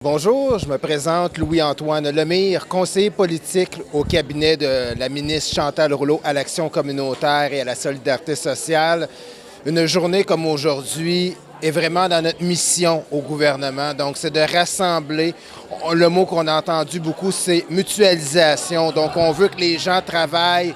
Bonjour, je me présente Louis-Antoine Lemire, conseiller politique au cabinet de la ministre Chantal Rouleau à l'action communautaire et à la solidarité sociale. Une journée comme aujourd'hui est vraiment dans notre mission au gouvernement. Donc, c'est de rassembler. Le mot qu'on a entendu beaucoup, c'est mutualisation. Donc, on veut que les gens travaillent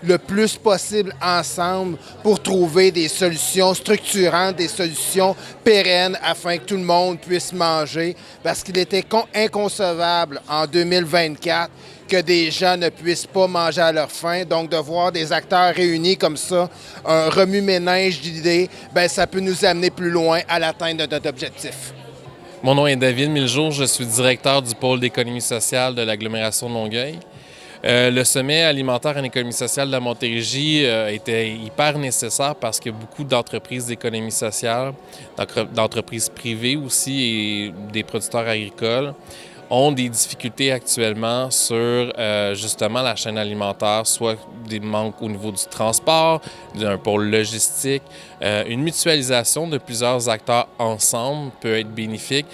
le plus possible ensemble pour trouver des solutions structurantes, des solutions pérennes afin que tout le monde puisse manger. Parce qu'il était inconcevable en 2024 que des gens ne puissent pas manger à leur faim. Donc, de voir des acteurs réunis comme ça, un remue-ménage d'idées, bien, ça peut nous amener plus loin à l'atteinte de notre objectif. Mon nom est David Miljour, je suis directeur du pôle d'économie sociale de l'agglomération de Longueuil. Le sommet alimentaire en économie sociale de la Montérégie était hyper nécessaire parce que beaucoup d'entreprises d'économie sociale, d'entreprises privées aussi et des producteurs agricoles ont des difficultés actuellement sur justement la chaîne alimentaire, soit des manques au niveau du transport, d'un pôle logistique. Une mutualisation de plusieurs acteurs ensemble peut être bénéfique.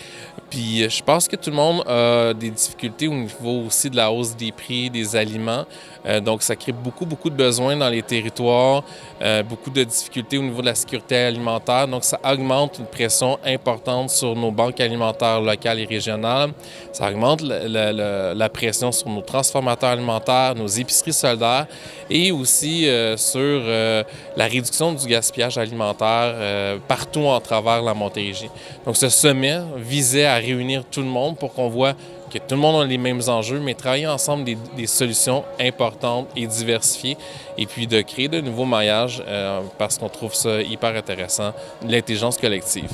Puis je pense que tout le monde a des difficultés au niveau aussi de la hausse des prix des aliments. Donc ça crée beaucoup de besoins dans les territoires, beaucoup de difficultés au niveau de la sécurité alimentaire. Donc ça augmente une pression importante sur nos banques alimentaires locales et régionales. Ça augmente la pression sur nos transformateurs alimentaires, nos épiceries solidaires et aussi sur la réduction du gaspillage alimentaire partout à travers la Montérégie. Donc ce sommet visait à réunir tout le monde pour qu'on voit que tout le monde a les mêmes enjeux, mais travailler ensemble des solutions importantes et diversifiées, et puis de créer de nouveaux maillages parce qu'on trouve ça hyper intéressant, l'intelligence collective.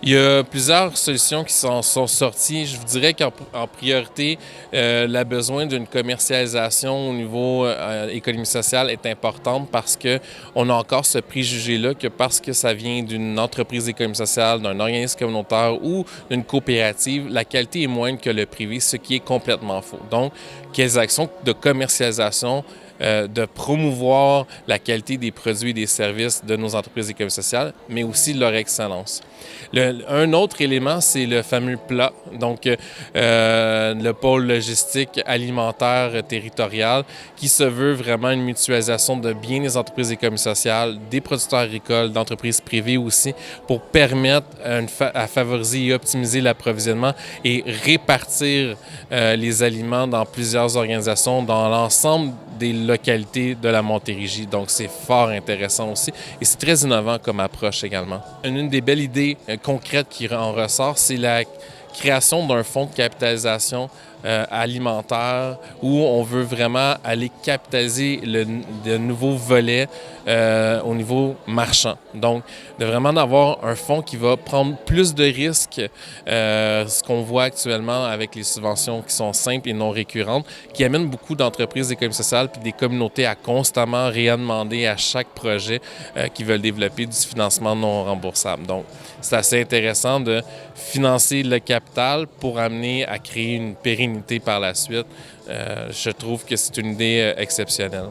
Il y a plusieurs solutions qui sont sorties. Je vous dirais qu'en priorité, le besoin d'une commercialisation au niveau économie sociale est importante parce qu'on a encore ce préjugé-là que parce que ça vient d'une entreprise d'économie sociale, d'un organisme communautaire ou d'une coopérative, la qualité est moindre que le privé, ce qui est complètement faux. Donc, quelles actions de commercialisation, de promouvoir la qualité des produits et des services de nos entreprises d'économie sociale, mais aussi leur excellence. Un autre élément, c'est le fameux PLA, donc le pôle logistique alimentaire territorial, qui se veut vraiment une mutualisation de bien des entreprises d'économie sociale, des producteurs agricoles, d'entreprises privées aussi, pour permettre à favoriser et optimiser l'approvisionnement et répartir les aliments dans plusieurs organisations dans l'ensemble des localités de la Montérégie. Donc, c'est fort intéressant aussi et c'est très innovant comme approche également. Une des belles idées concrètes qui en ressort, c'est la création d'un fonds de capitalisation alimentaire où on veut vraiment aller capitaliser de nouveaux volets au niveau marchand. Donc, de vraiment avoir un fonds qui va prendre plus de risques, ce qu'on voit actuellement avec les subventions qui sont simples et non récurrentes, qui amènent beaucoup d'entreprises d'économie sociale puis des communautés à constamment redemander à chaque projet qu'ils veulent développer du financement non remboursable. Donc, c'est assez intéressant de financer le capital pour amener à créer une pérennité par la suite. Je trouve que c'est une idée exceptionnelle.